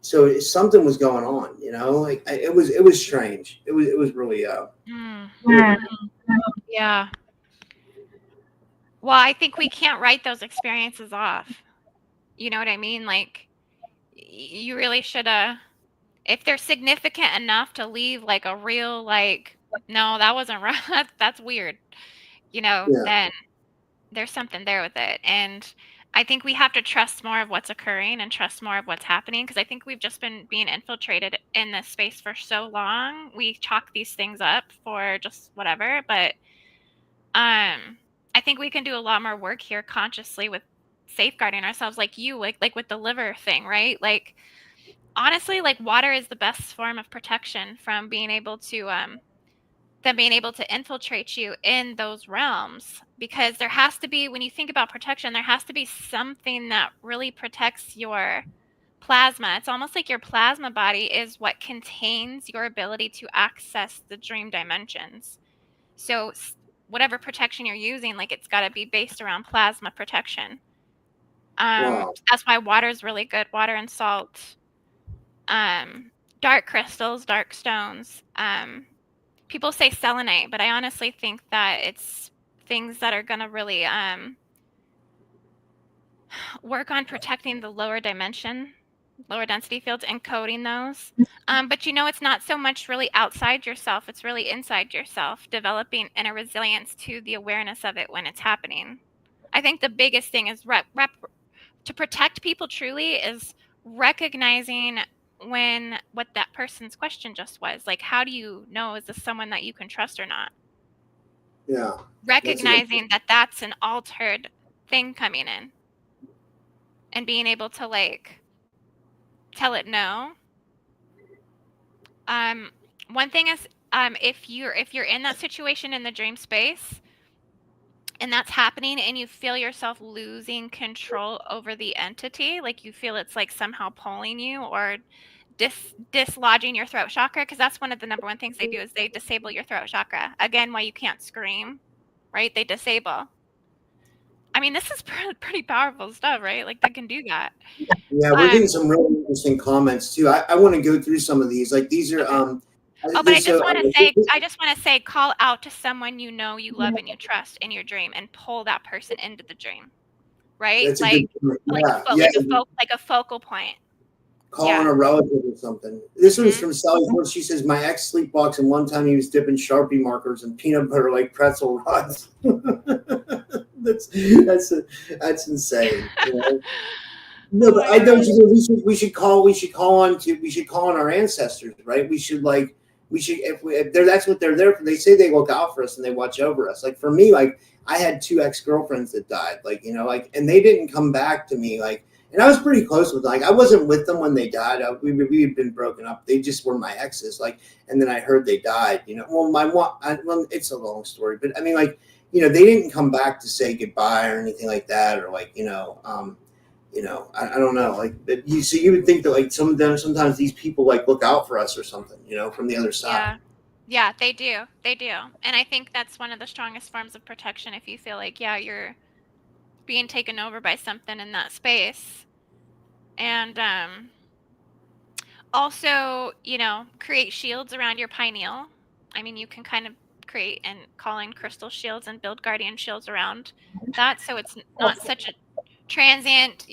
So something was going on, like it was strange. It was really, Yeah. Well, I think we can't write those experiences off. You know what I mean? Like you really should, if they're significant enough to leave like a real, like no, that wasn't right. That's weird. Yeah. Then there's something there with it. And I think we have to trust more of what's occurring and trust more of what's happening because I think we've just been being infiltrated in this space for so long. We chalk these things up for just whatever, but I think we can do a lot more work here consciously with safeguarding ourselves like like with the liver thing, right? Like honestly, like water is the best form of protection from being able to them being able to infiltrate you in those realms because there has to be when you think about protection there has to be something that really protects your plasma. It's almost like your plasma body is what contains your ability to access the dream dimensions. So whatever protection you're using, like it's got to be based around plasma protection. Wow. That's why water is really good. Water and salt, dark crystals, dark stones. People say selenite, but I honestly think that it's things that are going to really work on protecting the lower density fields, and coding those. But it's not so much really outside yourself, it's really inside yourself, developing inner resilience to the awareness of it when it's happening. I think the biggest thing is to protect people truly is recognizing when what that person's question just was. Like, how do you know, is this someone that you can trust or not? Yeah. Recognizing that that's an altered thing coming in and being able to like tell it no. One thing is if you're in that situation in the dream space and that's happening and you feel yourself losing control over the entity, like you feel it's like somehow pulling you or dislodging your throat chakra, because that's one of the number one things they do is they disable your throat chakra. Again, why you can't scream, right? They disable. I mean, this is pretty powerful stuff, right? Like they can do that. Yeah, we're getting some really interesting comments too. I want to go through some of these. Like these are Okay. Oh, but I this just so want to say, call out to someone you know, you love, and you trust in your dream, and pull that person into the dream, right? that's a good point. Like Yeah, yeah. like a focal point. Calling Yeah. a relative or something. This one's Mm-hmm. from Sally Ford. She says, "My ex sleepwalks, and one time he was dipping Sharpie markers in peanut butter like pretzel rods." That's insane. No, Oh but my I don't. God. We should call on our ancestors, right? If they're that's what they're there for. They say they look out for us and they watch over us. Like for me, like I had two ex-girlfriends that died, and they didn't come back to me, and I was pretty close with them. Like I wasn't with them when they died. We had been broken up. They just were my exes. And then I heard they died. Well, it's a long story, but I mean, they didn't come back to say goodbye or anything like that, or I don't know. So you would think that some of them, sometimes these people look out for us or something, from the other side. Yeah. Yeah, they do. They do. And I think that's one of the strongest forms of protection if you feel like, yeah, you're being taken over by something in that space. And also, create shields around your pineal. I mean, you can kind of create and call in crystal shields and build guardian shields around that so it's not such a transient,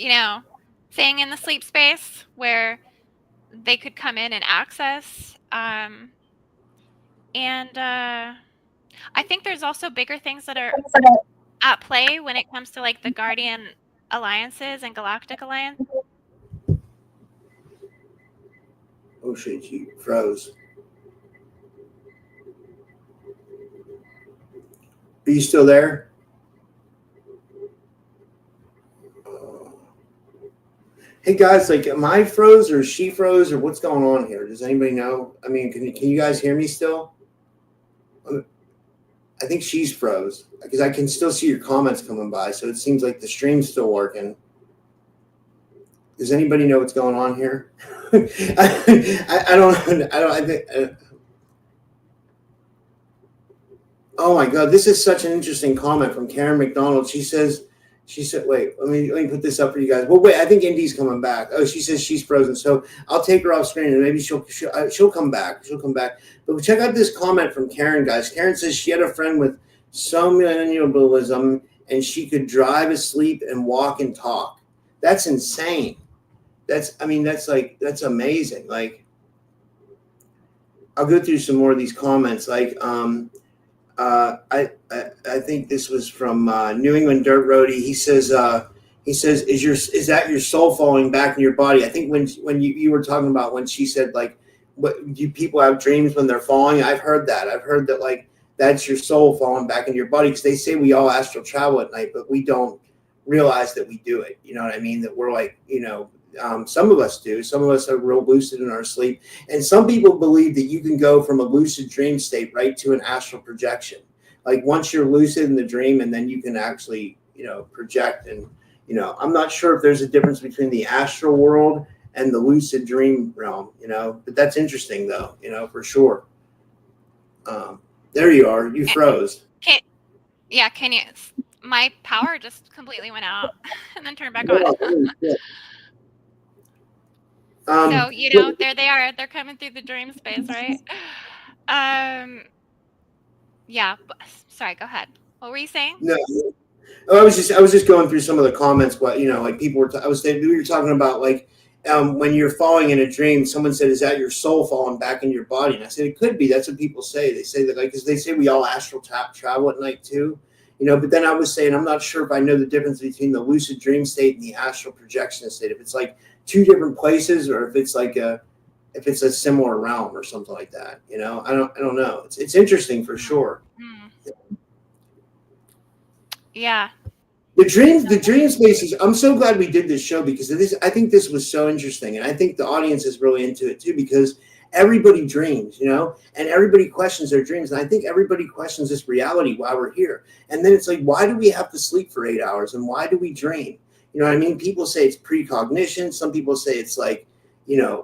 thing in the sleep space where they could come in and access. And I think there's also bigger things that are at play when it comes to like the Guardian alliances and Galactic Alliance. Oh shit, you froze. Are you still there? Hey guys, am I froze or is she froze or what's going on here? Does anybody know? I mean, can you guys hear me still? I think she's froze because I can still see your comments coming by. So it seems like the stream's still working. Does anybody know what's going on here? I don't. I think. Oh my God, this is such an interesting comment from Karen McDonald. She said, wait, let me put this up for you guys. Well, wait, I think Indy's coming back. Oh, she says she's frozen. So I'll take her off screen and maybe she'll come back. She'll come back. But check out this comment from Karen, guys. Karen says she had a friend with somnambulism and she could drive asleep and walk and talk. That's insane. That's amazing. I'll go through some more of these comments. Like, I think this was from New England Dirt Roadie. He says, is that your soul falling back in your body? I think when you were talking about when she said like, what do people have dreams when they're falling? I've heard that. I've heard that like that's your soul falling back into your body, because they say we all astral travel at night, but we don't realize that we do it. You know what I mean? That we're like, some of us do. Some of us are real lucid in our sleep. And some people believe that you can go from a lucid dream state right to an astral projection. Like once you're lucid in the dream, and then you can actually, project. And, I'm not sure if there's a difference between the astral world and the lucid dream realm, but that's interesting though, for sure. There you are. You froze. Can you? My power just completely went out and then turned back on. So, there they are. They're coming through the dream space, right? Yeah. Sorry, go ahead. What were you saying? No, I was just going through some of the comments. What like people were. We were talking about like when you're falling in a dream. Someone said, "Is that your soul falling back into your body?" And I said, "It could be. That's what people say. They say that like because they say we all astral travel at night too." But then I was saying I'm not sure if I know the difference between the lucid dream state and the astral projection state. If it's like two different places, or if it's like if it's a similar realm or something like that. I don't know. It's interesting for sure. Yeah. The dream spaces. I'm so glad we did this show, because I think this was so interesting, and I think the audience is really into it too, because everybody dreams, and everybody questions their dreams, and I think everybody questions this reality while we're here. And then it's like, why do we have to sleep for 8 hours, and why do we dream? You know what I mean? People say it's precognition. Some people say it's like,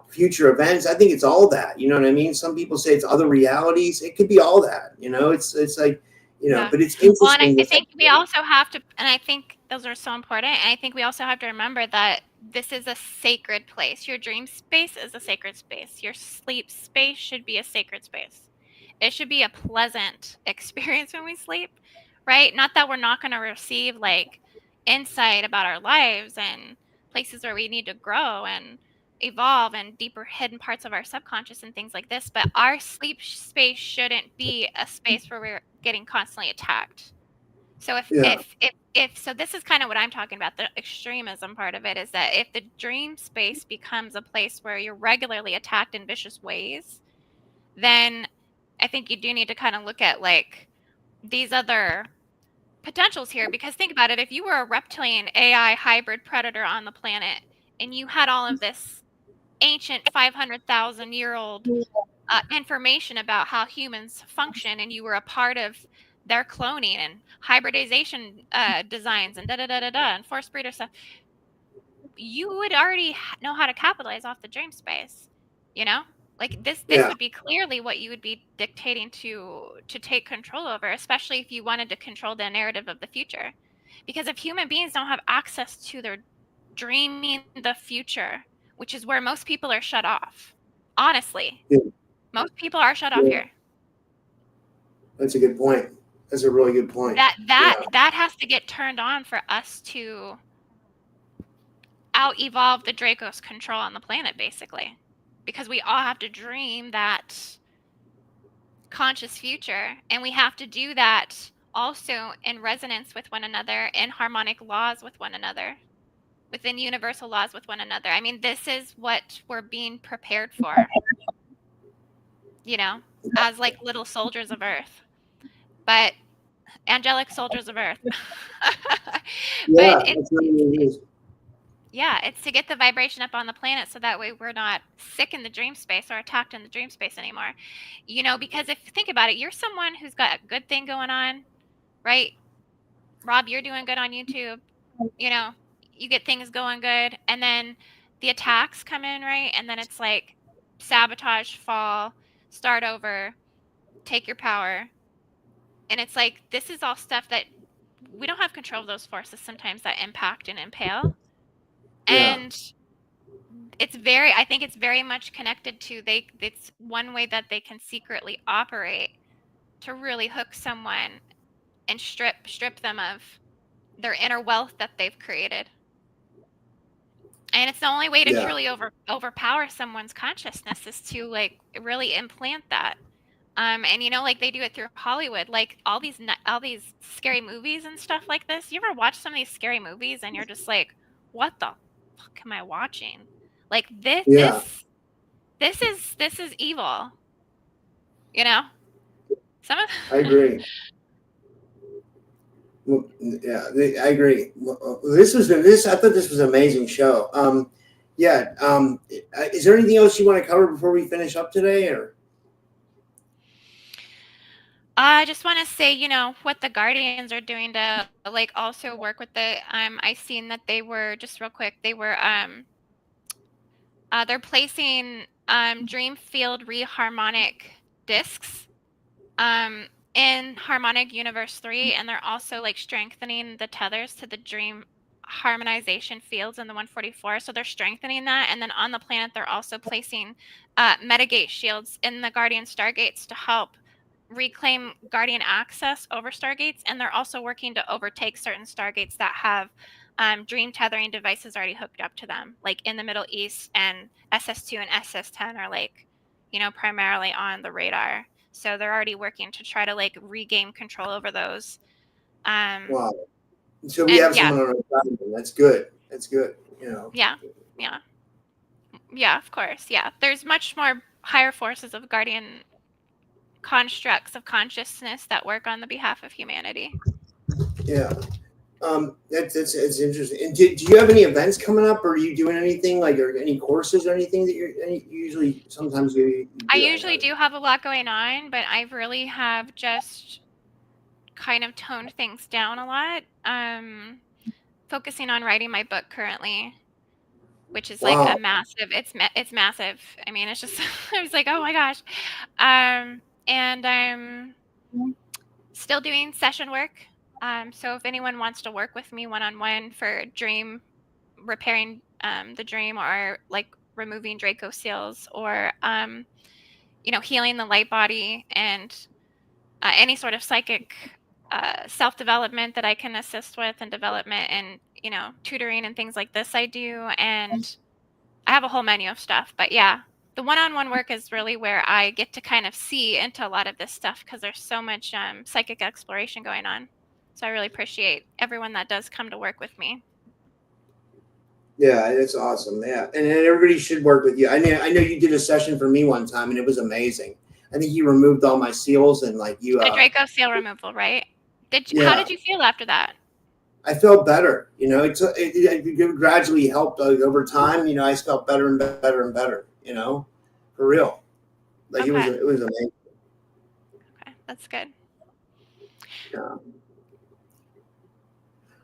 future events. I think it's all that. You know what I mean? Some people say it's other realities. It could be all that. It's like. But it's interesting. Well, and I think we also have to, and I think those are so important. And I think we also have to remember that this is a sacred place. Your dream space is a sacred space. Your sleep space should be a sacred space. It should be a pleasant experience when we sleep, right? Not that we're not going to receive like insight about our lives and places where we need to grow and evolve and deeper hidden parts of our subconscious and things like this, but our sleep space shouldn't be a space where we're getting constantly attacked. So so this is kind of what I'm talking about. The extremism part of it is that if the dream space becomes a place where you're regularly attacked in vicious ways, then I think you do need to kind of look at like these other potentials here, because think about it. If you were a reptilian AI hybrid predator on the planet and you had all of this ancient 500,000-year-old information about how humans function, and you were a part of their cloning and hybridization designs and and force breeder stuff, you would already know how to capitalize off the dream space. Like this would be clearly what you would be dictating to take control over, especially if you wanted to control the narrative of the future. Because if human beings don't have access to their dreaming the future, which is where most people are shut off, honestly, most people are shut off here. That's a good point. That's a really good point. That has to get turned on for us to out-evolve the Draco's control on the planet, basically. Because we all have to dream that conscious future, and we have to do that also in resonance with one another, in harmonic laws with one another, within universal laws with one another. I mean, this is what we're being prepared for, as like little soldiers of Earth, but angelic soldiers of Earth. But it's to get the vibration up on the planet so that way we're not sick in the dream space or attacked in the dream space anymore. Because if you think about it, you're someone who's got a good thing going on, right? Rob, you're doing good on YouTube. You get things going good, and then the attacks come in, right? And then it's like sabotage, fall, start over, take your power. And it's like, this is all stuff that we don't have control of, those forces sometimes that impact and impale. And I think it's very much connected to it's one way that they can secretly operate to really hook someone and strip them of their inner wealth that they've created. And it's the only way to Yeah. truly overpower someone's consciousness is to like really implant that. And you know, like they do it through Hollywood, like all these scary movies and stuff like this. You ever watch some of these scary movies and you're just like, what the fuck am I watching? Like Yeah. this is evil. You know? Some of I agree. Well, yeah, I agree. This was this. I thought this was an amazing show. Yeah. Is there anything else you want to cover before we finish up today, or? I just want to say, you know, what the Guardians are doing to like also work with the I seen that they were just real quick, they were they're placing dream field reharmonic discs um in harmonic universe 3, and they're also like strengthening the tethers to the dream harmonization fields in the 144, so they're strengthening that. And then on the planet they're also placing metagate shields in the Guardian stargates to help reclaim Guardian access over stargates, and they're also working to overtake certain stargates that have dream tethering devices already hooked up to them, like in the Middle East. And SS2 and SS10 are like, you know, primarily on the radar, so they're already working to try to like regain control over those. Wow. So we And have yeah, someone on our side. That's good. That's good. You know. yeah, yeah, yeah. Of course, yeah. There's much more higher forces of Guardian constructs of consciousness that work on the behalf of humanity. Yeah. That's it's interesting. And do you have any events coming up, or are you doing anything like, or any courses or anything that you usually sometimes you I do? usually do have a lot going on, but I really have just kind of toned things down a lot. Focusing on writing my book currently, which is like a Wow. massive. It's massive. I mean, it's just I was like, oh my gosh. And I'm still doing session work. So if anyone wants to work with me one-on-one for dream repairing the dream, or like removing Draco seals, or you know, healing the light body, and any sort of psychic self-development that I can assist with, and development, and you know, tutoring and things like this I do. And I have a whole menu of stuff. But yeah, the one-on-one work is really where I get to kind of see into a lot of this stuff, because there's so much psychic exploration going on. So I really appreciate everyone that does come to work with me. Yeah, it's awesome. Yeah, and everybody should work with you. I know you did a session for me one time, and it was amazing. I think you removed all my seals, and like you. The Draco seal removal, right? How Yeah, did you feel after that? I felt better. You know, it gradually helped over time. You know, I felt better and better and better. You know, for real. Like Okay. it was amazing. Okay, that's good. Yeah.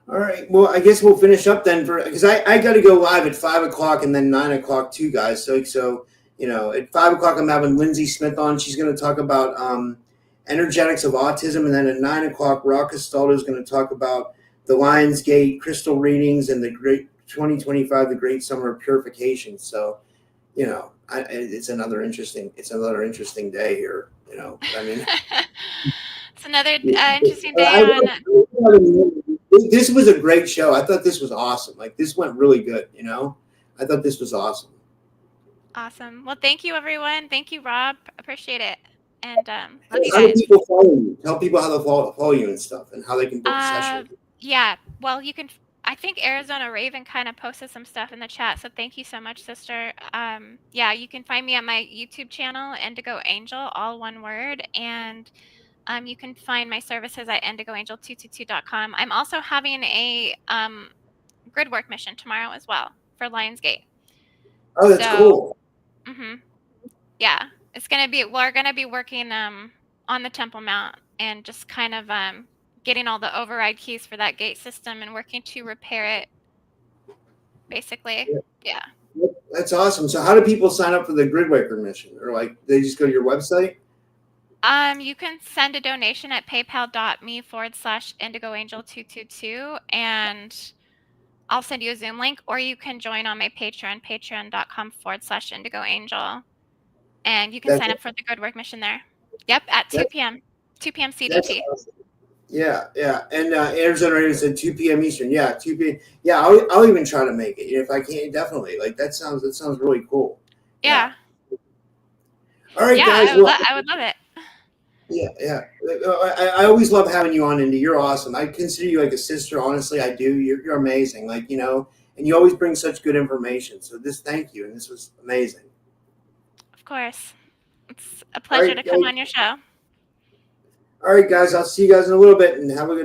All right. Well, I guess we'll finish up then, for because I got to go live at 5 o'clock and then 9 o'clock too, guys. So you know, at 5 o'clock I'm having Lindsay Smith on. She's going to talk about energetics of autism, and then at 9 o'clock Rock Castaldo is going to talk about the Lionsgate crystal readings and the great 2025, the Great Summer of Purification. So you know, it's another interesting day here. You know, I mean. It's another interesting day on. This was a great show. I thought this was awesome. Like this went really good. You know, I thought this was awesome. Awesome. Well, thank you, everyone. Thank you, Rob. Appreciate it. And love you How do guys. people follow you? Tell people how to follow you and stuff, and how they can book a session. Yeah. Well, you can. I think Arizona Raven kind of posted some stuff in the chat, so thank you so much, sister. Yeah, you can find me on my YouTube channel, Indigo Angel, all one word, and you can find my services at indigoangel222.com. I'm also having a grid work mission tomorrow as well for Lionsgate. Oh, that's cool. Yeah, we're gonna be working on the Temple Mount, and just kind of getting all the override keys for that gate system and working to repair it, basically. Yeah. That's awesome. So how do people sign up for the Gridwaker mission? Or like they just go to your website? You can send a donation at paypal.me/indigoangel222, and I'll send you a Zoom link, or you can join on my Patreon, patreon.com/indigoangel, and you can sign up for the Good Work mission there. Yep, at 2 p.m. 2 p.m. CDT. That's awesome. Yeah, yeah. And Arizona Radio said 2 p.m. Eastern. Yeah, 2 p.m. Yeah, I'll even try to make it. If I can't, definitely. Like that sounds really cool. Yeah. Yeah. All right, Yeah, guys. I would, Well, I would love it. yeah, yeah. I always love having you on, Indy. You're awesome. I consider you like a sister. Honestly, I do. You're amazing. Like and you always bring such good information. So thank you, and this was amazing. Of course. It's a All pleasure right, to come on your show. all right, guys. I'll see you guys in a little bit, and have a good